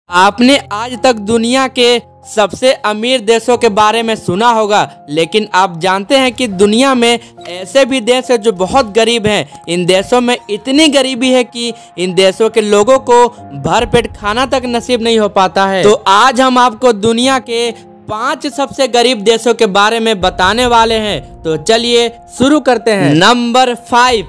आपने आज तक दुनिया के सबसे अमीर देशों के बारे में सुना होगा, लेकिन आप जानते हैं कि दुनिया में ऐसे भी देश हैं जो बहुत गरीब हैं। इन देशों में इतनी गरीबी है कि इन देशों के लोगों को भरपेट खाना तक नसीब नहीं हो पाता है। तो आज हम आपको दुनिया के 5 सबसे गरीब देशों के बारे में बताने वाले हैं। तो चलिए शुरू करते हैं। Number 5,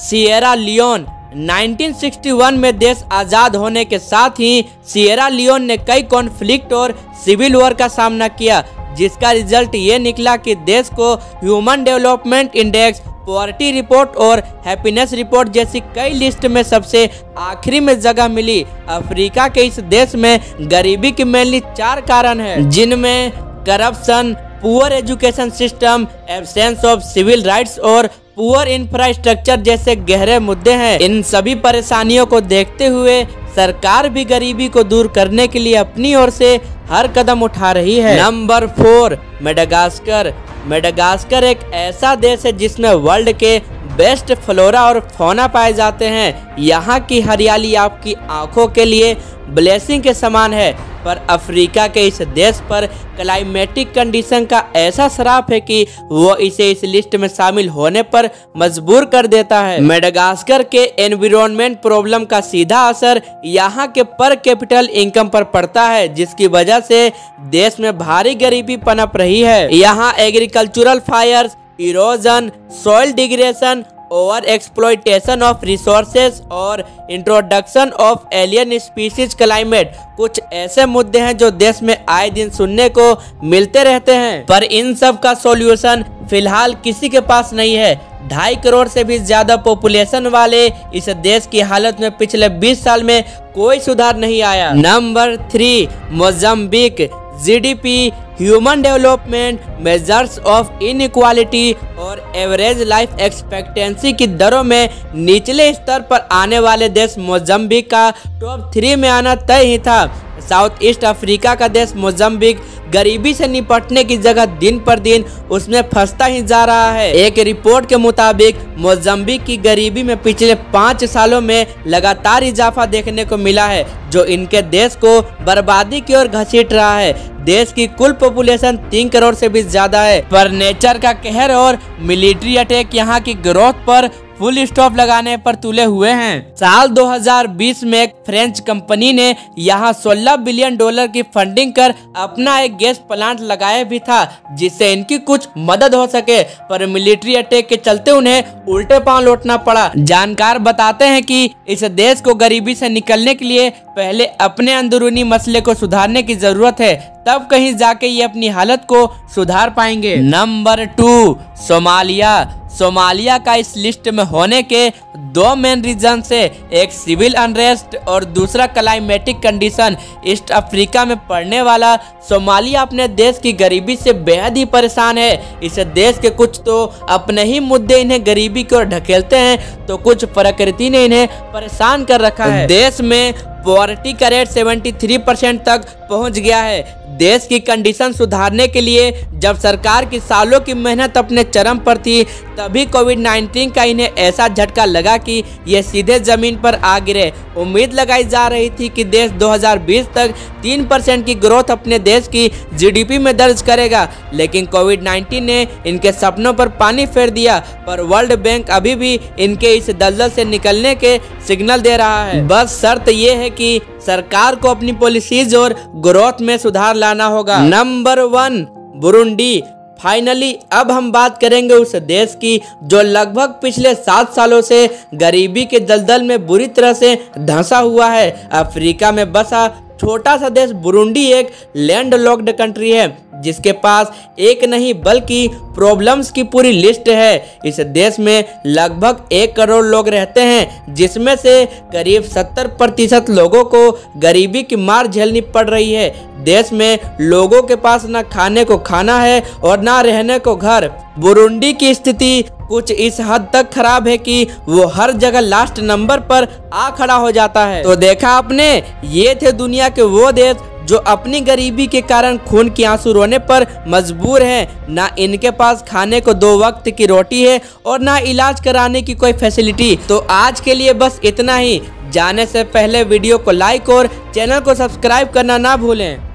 Sierra Leone. 1961 में देश आज़ाद होने के साथ ही सिएरा लियोन ने कई कॉन्फ्लिक्ट और सिविल वॉर का सामना किया, जिसका रिजल्ट ये निकला कि देश को human development index, poverty report और हैप्पीनेस रिपोर्ट जैसी कई लिस्ट में सबसे आखिरी में जगह मिली। अफ्रीका के इस देश में गरीबी के मेनली 4 कारण हैं, जिनमें corruption, poor education system, absence of civil rights और पुअर इंफ्रास्ट्रक्चर जैसे गहरे मुद्दे हैं। इन सभी परेशानियों को देखते हुए सरकार भी गरीबी को दूर करने के लिए अपनी ओर से हर कदम उठा रही है। Number 4, Madagascar. मेडागास्कर एक ऐसा देश है जिसमें वर्ल्ड के बेस्ट फ्लोरा और फौना पाए जाते हैं। यहाँ की हरियाली आपकी आंखों के लिए ब्लेसिंग के समान है, पर अफ्रीका के इस देश पर क्लाइमेटिक कंडीशन का ऐसा श्राप है कि वो इसे इस लिस्ट में शामिल होने पर मजबूर कर देता है। मेडागास्कर के एनवायरनमेंट प्रॉब्लम का सीधा असर यहाँ के पर कैपिटल इनकम पर पड़ता है, जिसकी वजह से देश में भारी गरीबी पनप रही है। यहाँ agricultural fires, erosion, soil degradation, over exploitation of resources और introduction of alien species climate कुछ ऐसे मुद्दे हैं जो देश में आए दिन सुनने को मिलते रहते हैं, पर इन सब का सॉल्यूशन फिलहाल किसी के पास नहीं है। 2.5 करोड़ से भी ज्यादा पॉपुलेशन वाले इस देश की हालत में पिछले 20 साल में कोई सुधार नहीं आया। Number 3, Mozambique. GDP, human development measures of inequality और एवरेज लाइफ एक्सपेक्टेंसी की दरों में निचले स्तर पर आने वाले देश मोजाम्बिक का टॉप 3 में आना तय ही था। साउथ ईस्ट अफ्रीका का देश मोजाम्बिक गरीबी से निपटने की जगह दिन पर दिन उसमें फंसता ही जा रहा है। एक रिपोर्ट के मुताबिक मोजाम्बिक की गरीबी में पिछले 5 सालों में लगातार इजाफा देखने को मिला है, जो इनके देश को बर्बादी की ओर घसीट रहा है। देश की कुल पॉपुलेशन 3 करोड़ से भी ज्यादा है, पर नेचर का कहर और मिलिट्री अटैक यहाँ की ग्रोथ पर फुल स्टॉप लगाने पर तुले हुए हैं। साल 2020 में एक फ्रेंच कंपनी ने यहाँ $16 बिलियन की फंडिंग कर अपना एक गैस प्लांट लगाया भी था, जिससे इनकी कुछ मदद हो सके, पर मिलिट्री अटैक के चलते उन्हें उल्टे पांव लौटना पड़ा। जानकार बताते हैं कि इस देश को गरीबी से निकलने के लिए पहले अपने अंदरूनी मसले को सुधारने की जरूरत है, तब कहीं जाके ये अपनी हालत को सुधार पाएंगे। Number 2, Somalia. सोमालिया का इस लिस्ट में होने के 2 मेन रीजन से एक सिविल अनरेस्ट और दूसरा क्लाइमेटिक कंडीशन। ईस्ट अफ्रीका में पड़ने वाला सोमालिया अपने देश की गरीबी से बेहद ही परेशान है। इस देश के कुछ तो अपने ही मुद्दे इन्हें गरीबी की ओर ढकेलते हैं, तो कुछ प्रकृति ने इन्हें परेशान कर रखा है। देश में पॉवर्टी का रेट 73% तक पहुंच गया है। देश की कंडीशन सुधारने के लिए जब सरकार की सालों की मेहनत अपने चरम पर थी, तभी कोविड-19 का इन्हें ऐसा झटका लगा कि ये सीधे जमीन पर आ गिरे। उम्मीद लगाई जा रही थी कि देश 2020 तक 3% की ग्रोथ अपने देश की जीडीपी में दर्ज करेगा, लेकिन कोविड-19 ने इनके सपनों पर पानी फेर दिया। पर वर्ल्ड बैंक अभी भी इनके इस दलदल से निकलने के सिग्नल दे रहा है। बस शर्त ये है कि सरकार को अपनी पॉलिसीज और ग्रोथ में सुधार लाना होगा। Number 1, Burundi. फाइनली अब हम बात करेंगे उस देश की जो लगभग पिछले 7 सालों से गरीबी के दलदल में बुरी तरह से धंसा हुआ है। अफ्रीका में बसा छोटा सा देश बुरुंडी एक लैंड लॉक्ड कंट्री है, जिसके पास एक नहीं बल्कि प्रॉब्लम्स की पूरी लिस्ट है। इस देश में लगभग 1 करोड़ लोग रहते हैं, जिसमें से करीब 70% लोगों को गरीबी की मार झेलनी पड़ रही है। देश में लोगों के पास ना खाने को खाना है और ना रहने को घर। बुरुंडी की स्थिति कुछ इस हद तक खराब है कि वो हर जगह लास्ट नंबर पर आ खड़ा हो जाता है। तो देखा आपने, ये थे दुनिया के वो देश जो अपनी गरीबी के कारण खून के आंसू रोने पर मजबूर हैं। ना इनके पास खाने को 2 वक्त की रोटी है और ना इलाज कराने की कोई फैसिलिटी। तो आज के लिए बस इतना ही। जाने से पहले वीडियो को लाइक और चैनल को सब्सक्राइब करना ना भूलें।